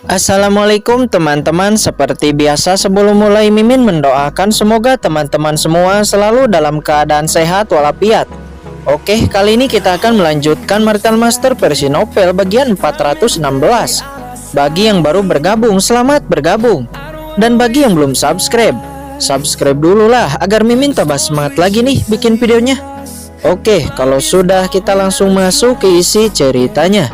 Assalamualaikum teman-teman. Seperti biasa sebelum mulai Mimin mendoakan semoga teman-teman semua selalu dalam keadaan sehat walafiat. Oke, kali ini kita akan melanjutkan Marital Master versi novel bagian 416. Bagi yang baru bergabung, selamat bergabung. Dan bagi yang belum subscribe dulu lah agar Mimin tambah semangat lagi nih bikin videonya. Oke, kalau sudah kita langsung masuk ke isi ceritanya.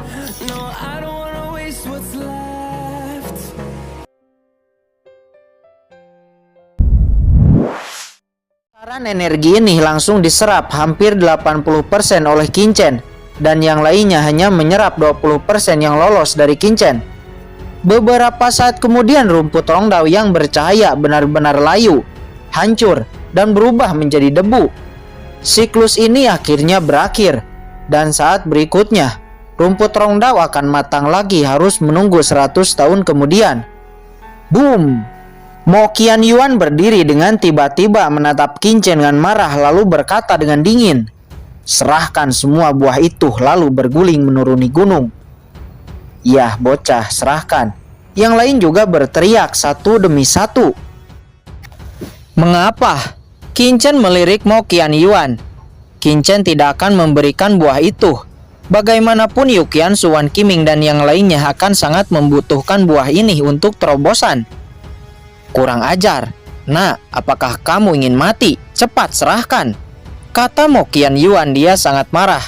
Saran energi ini langsung diserap hampir 80% oleh Kincen, dan yang lainnya hanya menyerap 20% yang lolos dari Kincen. Beberapa saat kemudian rumput rongdao yang bercahaya benar-benar layu, hancur, dan berubah menjadi debu. Siklus ini akhirnya berakhir, dan saat berikutnya, rumput rongdao akan matang lagi harus menunggu 100 tahun kemudian. Boom! Mo Qianyuan berdiri dengan tiba-tiba menatap Kincen dengan marah lalu berkata dengan dingin, "Serahkan semua buah itu," lalu berguling menuruni gunung. "Yah bocah, serahkan." Yang lain juga berteriak satu demi satu. "Mengapa?" Kincen melirik Mo Qianyuan. "Kincen tidak akan memberikan buah itu. Bagaimanapun Yukian, Suwan Qiming dan yang lainnya akan sangat membutuhkan buah ini untuk terobosan." "Kurang ajar. Nah, apakah kamu ingin mati? Cepat serahkan," kata Mo Qianyuan. Dia sangat marah.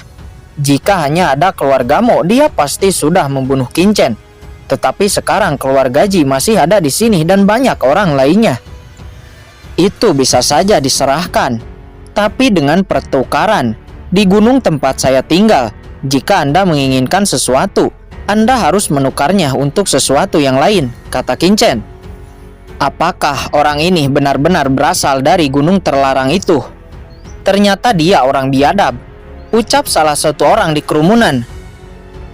Jika hanya ada keluarga Mo, dia pasti sudah membunuh Kincen. Tetapi sekarang keluarga Ji masih ada di sini dan banyak orang lainnya. Itu bisa saja diserahkan, tapi dengan pertukaran. Di gunung tempat saya tinggal, jika Anda menginginkan sesuatu, Anda harus menukarnya untuk sesuatu yang lain, kata Kincen. Apakah orang ini benar-benar berasal dari gunung terlarang itu? Ternyata dia orang biadab, ucap salah satu orang di kerumunan.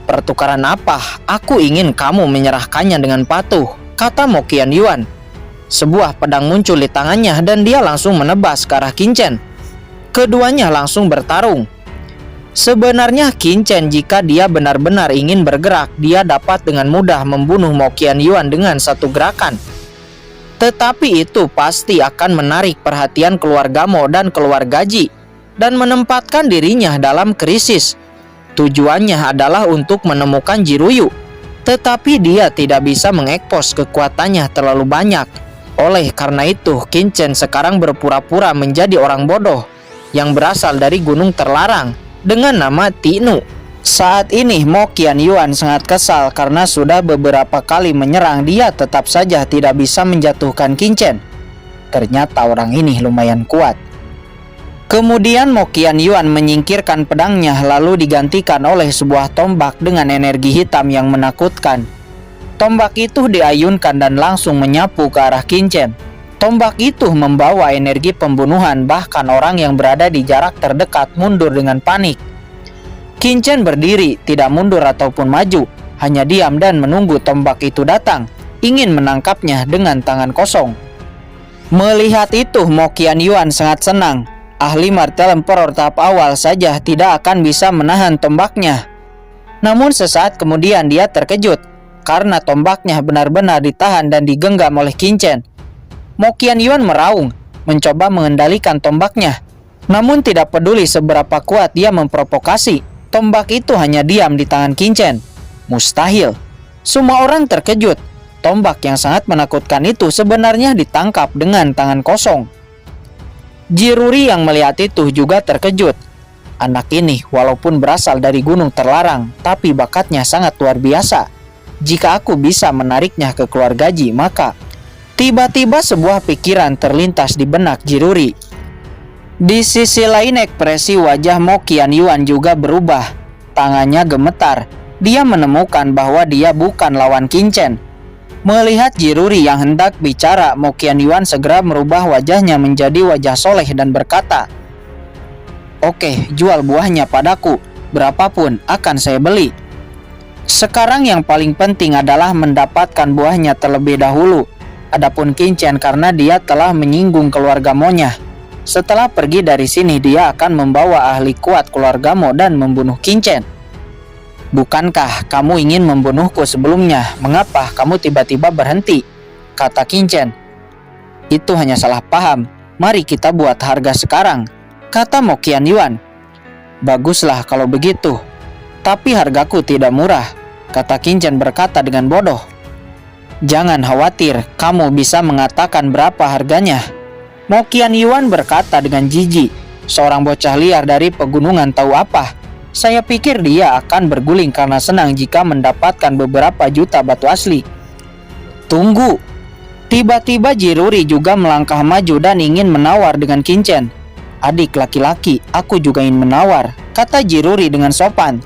"Pertukaran apa? Aku ingin kamu menyerahkannya dengan patuh," kata Mo Qianyuan. Sebuah pedang muncul di tangannya dan dia langsung menebas ke arah Kincen. Keduanya langsung bertarung. Sebenarnya Kincen, jika dia benar-benar ingin bergerak, dia dapat dengan mudah membunuh Mo Qianyuan dengan satu gerakan. Tetapi itu pasti akan menarik perhatian keluarga Mo dan keluarga Ji dan menempatkan dirinya dalam krisis. Tujuannya adalah untuk menemukan Jiruyu, tetapi dia tidak bisa mengekspos kekuatannya terlalu banyak. Oleh karena itu, Kincen sekarang berpura-pura menjadi orang bodoh yang berasal dari gunung terlarang dengan nama Tinu. Saat ini Mo Qianyuan sangat kesal karena sudah beberapa kali menyerang, dia tetap saja tidak bisa menjatuhkan Kincen. Ternyata orang ini lumayan kuat. Kemudian Mo Qianyuan menyingkirkan pedangnya lalu digantikan oleh sebuah tombak dengan energi hitam yang menakutkan. Tombak itu diayunkan dan langsung menyapu ke arah Kincen. Tombak itu membawa energi pembunuhan, bahkan orang yang berada di jarak terdekat mundur dengan panik. Kincen berdiri, tidak mundur ataupun maju, hanya diam dan menunggu tombak itu datang, ingin menangkapnya dengan tangan kosong. Melihat itu, Mo Qianyuan sangat senang. Ahli Martial Emperor tahap awal saja tidak akan bisa menahan tombaknya. Namun sesaat kemudian dia terkejut, karena tombaknya benar-benar ditahan dan digenggam oleh Kincen. Mo Qianyuan meraung, mencoba mengendalikan tombaknya. Namun tidak peduli seberapa kuat dia memprovokasi, tombak itu hanya diam di tangan Kincen. Mustahil. Semua orang terkejut. Tombak yang sangat menakutkan itu sebenarnya ditangkap dengan tangan kosong. Jiruri yang melihat itu juga terkejut. Anak ini walaupun berasal dari gunung terlarang, tapi bakatnya sangat luar biasa. Jika aku bisa menariknya ke keluarga Ji, maka... Tiba-tiba sebuah pikiran terlintas di benak Jiruri. Di sisi lain, ekspresi wajah Mo Qianyuan juga berubah. Tangannya gemetar. Dia menemukan bahwa dia bukan lawan Kincen. Melihat Jiruri yang hendak bicara, Mo Qianyuan segera merubah wajahnya menjadi wajah soleh dan berkata, "Oke, jual buahnya padaku. Berapapun akan saya beli. Sekarang yang paling penting adalah mendapatkan buahnya terlebih dahulu. Adapun Kincen, karena dia telah menyinggung keluarga Mo-nya. Setelah pergi dari sini, dia akan membawa ahli kuat keluarga Mo dan membunuh Kincen." Bukankah kamu ingin membunuhku sebelumnya? Mengapa kamu tiba-tiba berhenti? Kata Qingchen. Itu hanya salah paham. Mari kita buat harga sekarang, kata Mo Qianyuan. Baguslah kalau begitu. Tapi hargaku tidak murah, kata Qingchen berkata dengan bodoh. Jangan khawatir, kamu bisa mengatakan berapa harganya. Mo Qianyuan berkata dengan jijik. Seorang bocah liar dari pegunungan tahu apa? Saya pikir dia akan berguling karena senang jika mendapatkan beberapa juta batu asli. Tunggu. Tiba-tiba Jiruri juga melangkah maju dan ingin menawar dengan Qingchen. Adik laki-laki, aku juga ingin menawar, kata Jiruri dengan sopan.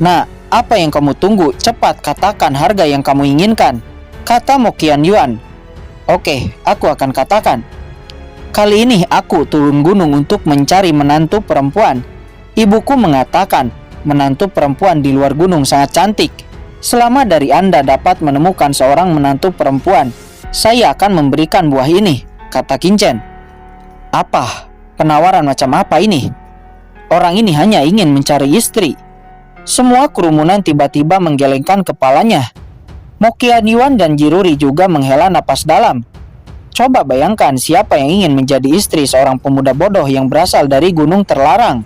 Nah, apa yang kamu tunggu? Cepat katakan harga yang kamu inginkan, kata Mo Qianyuan. Oke, aku akan katakan. Kali ini aku turun gunung untuk mencari menantu perempuan. Ibuku mengatakan menantu perempuan di luar gunung sangat cantik. Selama dari Anda dapat menemukan seorang menantu perempuan, saya akan memberikan buah ini, kata Qingchen. Apa? Penawaran macam apa ini? Orang ini hanya ingin mencari istri. Semua kerumunan tiba-tiba menggelengkan kepalanya. Mo Qianyuan dan Jiruri juga menghela napas dalam. Coba bayangkan siapa yang ingin menjadi istri seorang pemuda bodoh yang berasal dari gunung terlarang.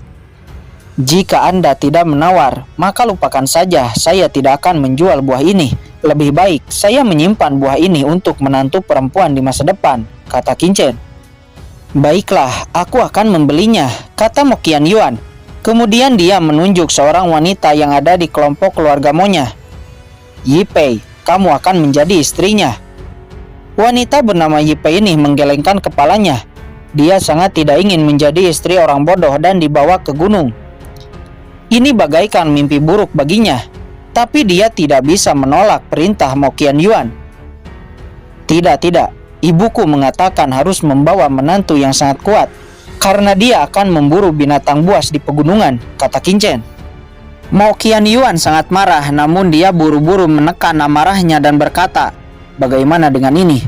Jika Anda tidak menawar, maka lupakan saja, saya tidak akan menjual buah ini. Lebih baik saya menyimpan buah ini untuk menantu perempuan di masa depan, kata Qingchen. Baiklah, aku akan membelinya, kata Mo Qianyuan. Kemudian dia menunjuk seorang wanita yang ada di kelompok keluarga Mo-nya. Yipei, kamu akan menjadi istrinya. Wanita bernama Yipei ini menggelengkan kepalanya. Dia sangat tidak ingin menjadi istri orang bodoh dan dibawa ke gunung. Ini bagaikan mimpi buruk baginya, tapi dia tidak bisa menolak perintah Mo Qianyuan. Tidak, ibuku mengatakan harus membawa menantu yang sangat kuat, karena dia akan memburu binatang buas di pegunungan, kata Qingchen. Mo Qianyuan sangat marah, namun dia buru-buru menekan amarahnya dan berkata, bagaimana dengan ini?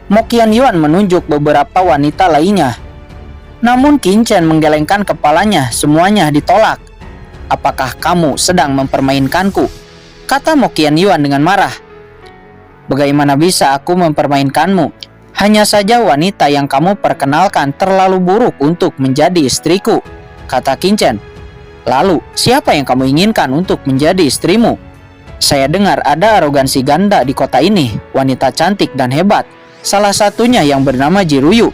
Mo Qianyuan menunjuk beberapa wanita lainnya. Namun Qingchen menggelengkan kepalanya, semuanya ditolak. Apakah kamu sedang mempermainkanku? Kata Mo Qianyuan dengan marah. Bagaimana bisa aku mempermainkanmu? Hanya saja wanita yang kamu perkenalkan terlalu buruk untuk menjadi istriku, kata Qingchen. Lalu, siapa yang kamu inginkan untuk menjadi istrimu? Saya dengar ada arogansi ganda di kota ini, wanita cantik dan hebat. Salah satunya yang bernama Jiruyu.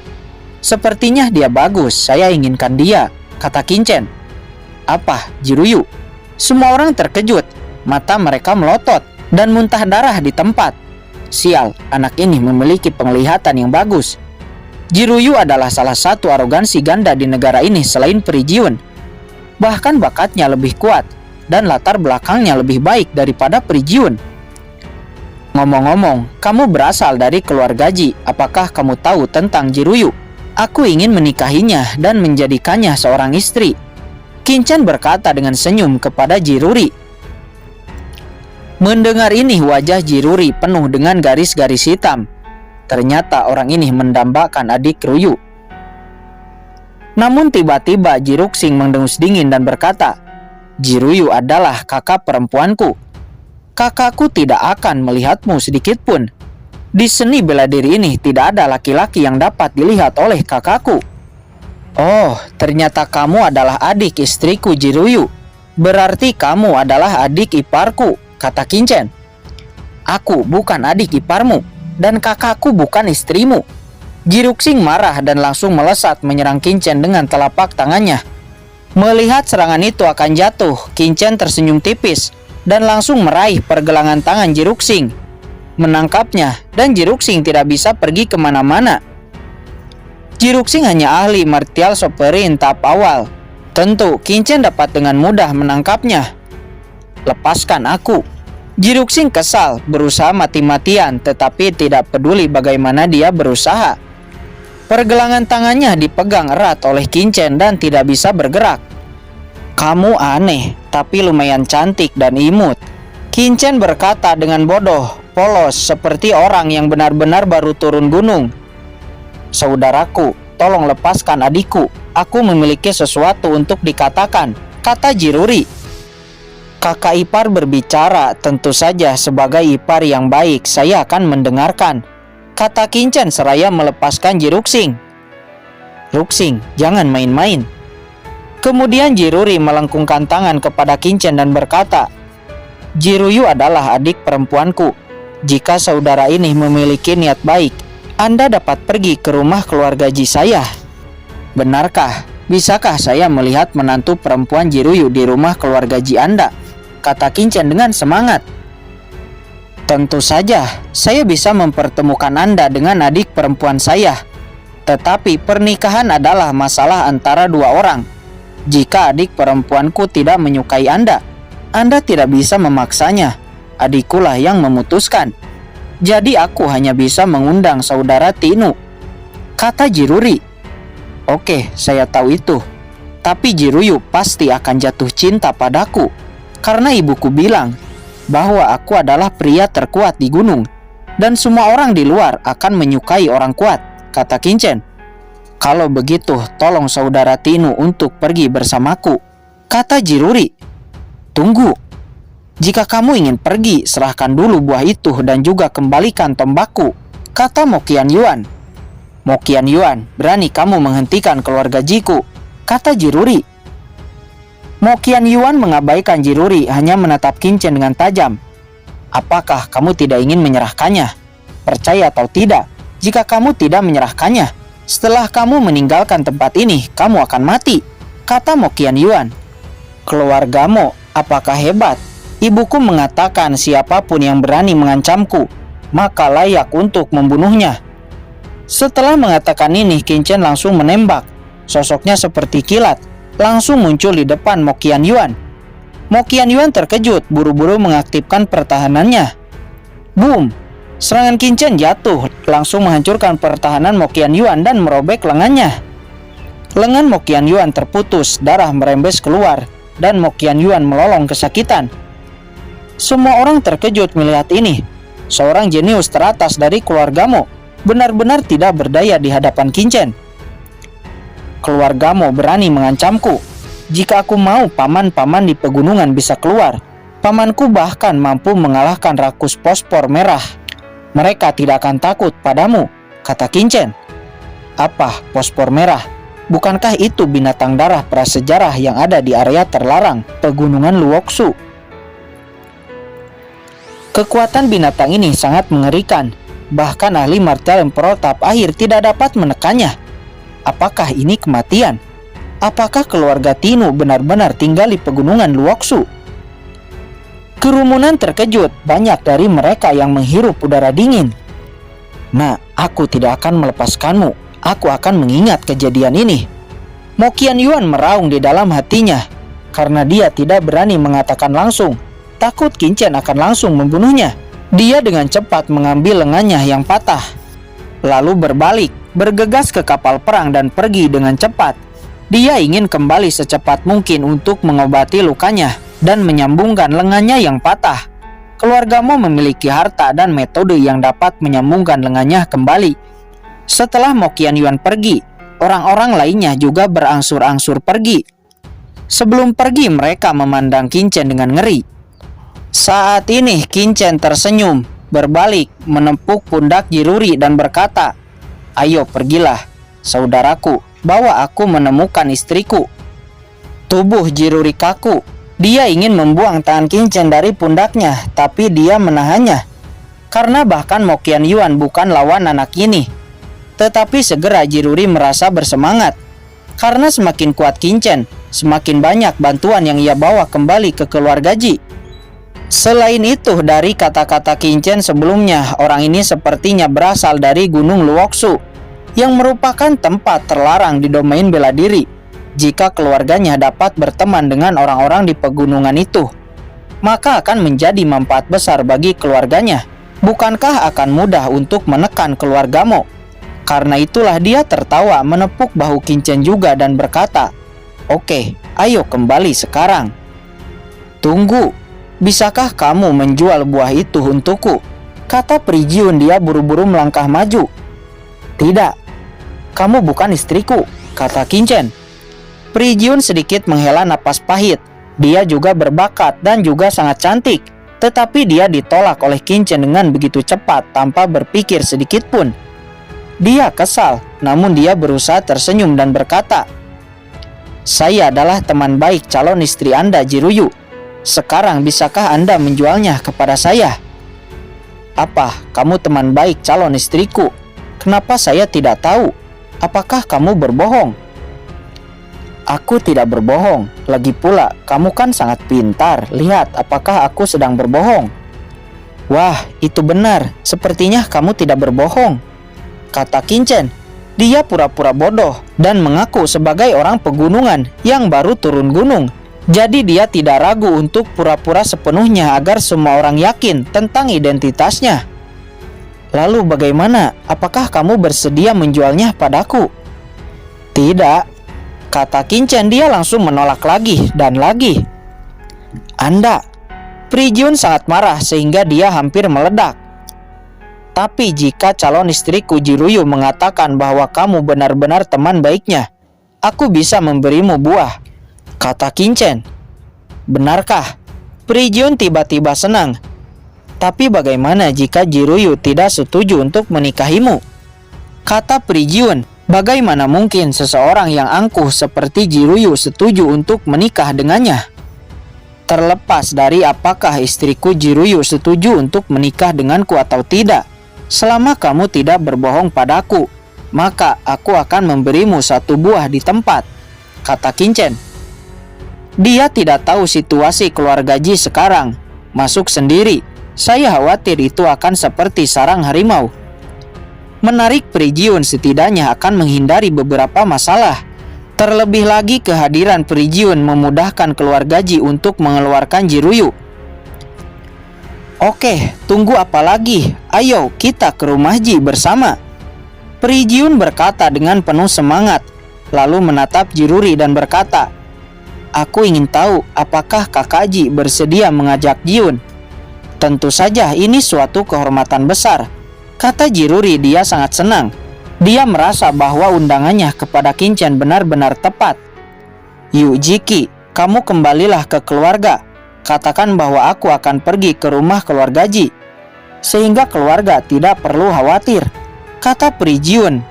Sepertinya dia bagus, saya inginkan dia, kata Qingchen. Apa, Jiruyu? Semua orang terkejut, mata mereka melotot dan muntah darah di tempat. Sial, anak ini memiliki penglihatan yang bagus. Jiruyu adalah salah satu arogansi ganda di negara ini selain Pri Jiun. Bahkan bakatnya lebih kuat dan latar belakangnya lebih baik daripada Pri Jiun. Ngomong-ngomong, kamu berasal dari keluarga Ji. Apakah kamu tahu tentang Jiruyu? Aku ingin menikahinya dan menjadikannya seorang istri. Qingchen berkata dengan senyum kepada Jiruri. Mendengar ini wajah Jiruri penuh dengan garis-garis hitam. Ternyata orang ini mendambakan adik Ryu. Namun tiba-tiba Jiruxing mendengus dingin dan berkata, Jiruyu adalah kakak perempuanku. Kakakku tidak akan melihatmu sedikit pun. Di seni bela diri ini tidak ada laki-laki yang dapat dilihat oleh kakakku. Oh, ternyata kamu adalah adik istriku Jiruyu. Berarti kamu adalah adik iparku, kata Qingchen. Aku bukan adik iparmu, dan kakakku bukan istrimu. Jiruxing marah dan langsung melesat menyerang Qingchen dengan telapak tangannya. Melihat serangan itu akan jatuh, Qingchen tersenyum tipis dan langsung meraih pergelangan tangan Jiruxing, menangkapnya, dan Jiruxing tidak bisa pergi kemana-mana. Jiruxing hanya ahli martial sovereign tahap awal. Tentu Qingchen dapat dengan mudah menangkapnya. Lepaskan aku. Jiruxing kesal, berusaha mati-matian, tetapi tidak peduli bagaimana dia berusaha. Pergelangan tangannya dipegang erat oleh Qingchen dan tidak bisa bergerak. Kamu aneh, tapi lumayan cantik dan imut. Qingchen berkata dengan bodoh, polos, seperti orang yang benar-benar baru turun gunung. Saudaraku, tolong lepaskan adikku. Aku memiliki sesuatu untuk dikatakan, kata Jiruri. Kakak ipar berbicara, tentu saja sebagai ipar yang baik saya akan mendengarkan, kata Kincen seraya melepaskan Jiruksing. Ruksing, jangan main-main. Kemudian Jiruri melengkungkan tangan kepada Kincen dan berkata, Jiruyu adalah adik perempuanku. Jika saudara ini memiliki niat baik, Anda dapat pergi ke rumah keluarga Ji saya. Benarkah? Bisakah saya melihat menantu perempuan Jiruyu di rumah keluarga Ji Anda? Kata Kincen dengan semangat. Tentu saja, saya bisa mempertemukan Anda dengan adik perempuan saya. Tetapi pernikahan adalah masalah antara dua orang. Jika adik perempuanku tidak menyukai Anda tidak bisa memaksanya. Adikulah yang memutuskan. Jadi aku hanya bisa mengundang saudara Tinu, kata Jiruri. Oke, saya tahu itu. Tapi Jiruyu pasti akan jatuh cinta padaku, karena ibuku bilang bahwa aku adalah pria terkuat di gunung, dan semua orang di luar akan menyukai orang kuat, kata Kincen. Kalau begitu, tolong saudara Tinu untuk pergi bersamaku, kata Jiruri. Tunggu. Jika kamu ingin pergi, serahkan dulu buah itu dan juga kembalikan tombakku, kata Mokian Yuan. Mokian Yuan, berani kamu menghentikan keluarga Jiku, kata Jiruri. Mokian Yuan mengabaikan Jiruri, hanya menatap Kincen dengan tajam. Apakah kamu tidak ingin menyerahkannya? Percaya atau tidak, jika kamu tidak menyerahkannya, setelah kamu meninggalkan tempat ini, kamu akan mati, kata Mokian Yuan. Keluargamu, apakah hebat? Ibuku mengatakan siapapun yang berani mengancamku, maka layak untuk membunuhnya. Setelah mengatakan ini, Kincen langsung menembak. Sosoknya seperti kilat, langsung muncul di depan Mokian Yuan. Mokian Yuan terkejut, buru-buru mengaktifkan pertahanannya. Boom! Serangan Kincen jatuh, langsung menghancurkan pertahanan Mokian Yuan dan merobek lengannya. Lengan Mokian Yuan terputus, darah merembes keluar, dan Mokian Yuan melolong kesakitan. Semua orang terkejut melihat ini. Seorang jenius teratas dari keluargamu benar-benar tidak berdaya di hadapan Kincen. Keluargamu berani mengancamku. Jika aku mau paman-paman di pegunungan bisa keluar, pamanku bahkan mampu mengalahkan rakus pospor merah. Mereka tidak akan takut padamu, kata Kincen. Apa pospor merah? Bukankah itu binatang darah prasejarah yang ada di area terlarang pegunungan Luoxu? Kekuatan binatang ini sangat mengerikan. Bahkan ahli martial emperor tahap akhir tidak dapat menekannya. Apakah ini kematian? Apakah keluarga Tinu benar-benar tinggal di pegunungan Luoxu? Kerumunan terkejut, banyak dari mereka yang menghirup udara dingin. Nah, aku tidak akan melepaskanmu. Aku akan mengingat kejadian ini. Mokian Yuan meraung di dalam hatinya, karena dia tidak berani mengatakan langsung. Takut Kincen akan langsung membunuhnya. Dia dengan cepat mengambil lengannya yang patah, lalu berbalik, bergegas ke kapal perang dan pergi dengan cepat. Dia ingin kembali secepat mungkin untuk mengobati lukanya dan menyambungkan lengannya yang patah. Keluargamu memiliki harta dan metode yang dapat menyambungkan lengannya kembali. Setelah Mokian Yuan pergi, orang-orang lainnya juga berangsur-angsur pergi. Sebelum pergi, mereka memandang Kincen dengan ngeri. Saat ini Kincen tersenyum, berbalik, menepuk pundak Jiruri dan berkata, Ayo pergilah, saudaraku, bawa aku menemukan istriku. Tubuh Jiruri kaku. Dia ingin membuang tangan Kincen dari pundaknya, tapi dia menahannya. Karena bahkan Mokian Yuan bukan lawan anak ini. Tetapi segera Jiruri merasa bersemangat. Karena semakin kuat Kincen, semakin banyak bantuan yang ia bawa kembali ke keluarga Ji. Selain itu, dari kata-kata Kincen sebelumnya, orang ini sepertinya berasal dari Gunung Luoxu, yang merupakan tempat terlarang di domain bela diri. Jika keluarganya dapat berteman dengan orang-orang di pegunungan itu, maka akan menjadi manfaat besar bagi keluarganya. Bukankah akan mudah untuk menekan keluargamu? Karena itulah dia tertawa menepuk bahu Kincen juga dan berkata, Oke, ayo kembali sekarang. Tunggu. Bisakah kamu menjual buah itu untukku? Kata Prijiun. Dia buru-buru melangkah maju. Tidak, kamu bukan istriku, kata Kincen. Prijiun sedikit menghela napas pahit. Dia juga berbakat dan juga sangat cantik, tetapi dia ditolak oleh Qin Chen dengan begitu cepat tanpa berpikir sedikit pun. Dia kesal, namun dia berusaha tersenyum dan berkata, "Saya adalah teman baik calon istri Anda, Jiruyu. Sekarang bisakah Anda menjualnya kepada saya?" "Apa, kamu teman baik calon istriku? Kenapa saya tidak tahu? Apakah kamu berbohong?" "Aku tidak berbohong. Lagi pula, kamu kan sangat pintar. Lihat, apakah aku sedang berbohong?" "Wah, itu benar. Sepertinya kamu tidak berbohong," kata Qin Chen. Dia pura-pura bodoh dan mengaku sebagai orang pegunungan yang baru turun gunung. Jadi dia tidak ragu untuk pura-pura sepenuhnya agar semua orang yakin tentang identitasnya. "Lalu bagaimana? Apakah kamu bersedia menjualnya padaku?" "Tidak," kata Qin Chen. Dia langsung menolak lagi dan lagi. "Anda..." Prijiun sangat marah sehingga dia hampir meledak. "Tapi jika calon istriku Jiruyu mengatakan bahwa kamu benar-benar teman baiknya, aku bisa memberimu buah," kata Qin Chen. "Benarkah?" Prijiun tiba-tiba senang. "Tapi bagaimana jika Jiruyu tidak setuju untuk menikahimu?" kata Prijiun. Bagaimana mungkin seseorang yang angkuh seperti Jiruyu setuju untuk menikah dengannya? Terlepas dari apakah istriku Jiruyu setuju untuk menikah denganku atau tidak, selama kamu tidak berbohong padaku, maka aku akan memberimu satu buah di tempat, kata Qin Chen. Dia tidak tahu situasi keluarga Ji sekarang. Masuk sendiri. Saya khawatir itu akan seperti sarang harimau. Menarik Prijiun setidaknya akan menghindari beberapa masalah. Terlebih lagi kehadiran Prijiun memudahkan keluarga Ji untuk mengeluarkan Jiruyu. "Oke, tunggu apa lagi? Ayo kita ke rumah Ji bersama," Prijiun berkata dengan penuh semangat, lalu menatap Jiruri dan berkata, "Aku ingin tahu apakah kakak Ji bersedia mengajak Jiun." "Tentu saja, ini suatu kehormatan besar," kata Jiruri. Dia sangat senang. Dia merasa bahwa undangannya kepada Qin Chen benar-benar tepat. "Yu Jiki, kamu kembalilah ke keluarga. Katakan bahwa aku akan pergi ke rumah keluarga Ji, sehingga keluarga tidak perlu khawatir," kata Prijiun.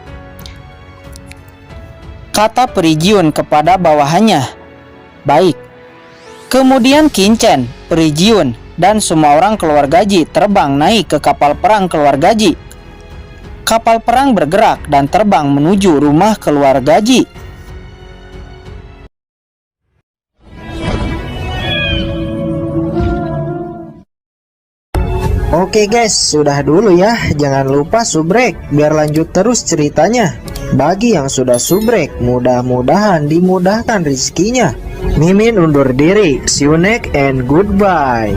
Kepada bawahannya. "Baik." Kemudian Qin Chen, Prijiun, dan semua orang keluarga Ji terbang naik ke kapal perang keluarga Ji. Kapal perang bergerak dan terbang menuju rumah keluarga Ji. Oke guys, sudah dulu ya. Jangan lupa subrek biar lanjut terus ceritanya. Bagi yang sudah subrek, mudah-mudahan dimudahkan rezekinya. Mimin undur diri. See you next and goodbye.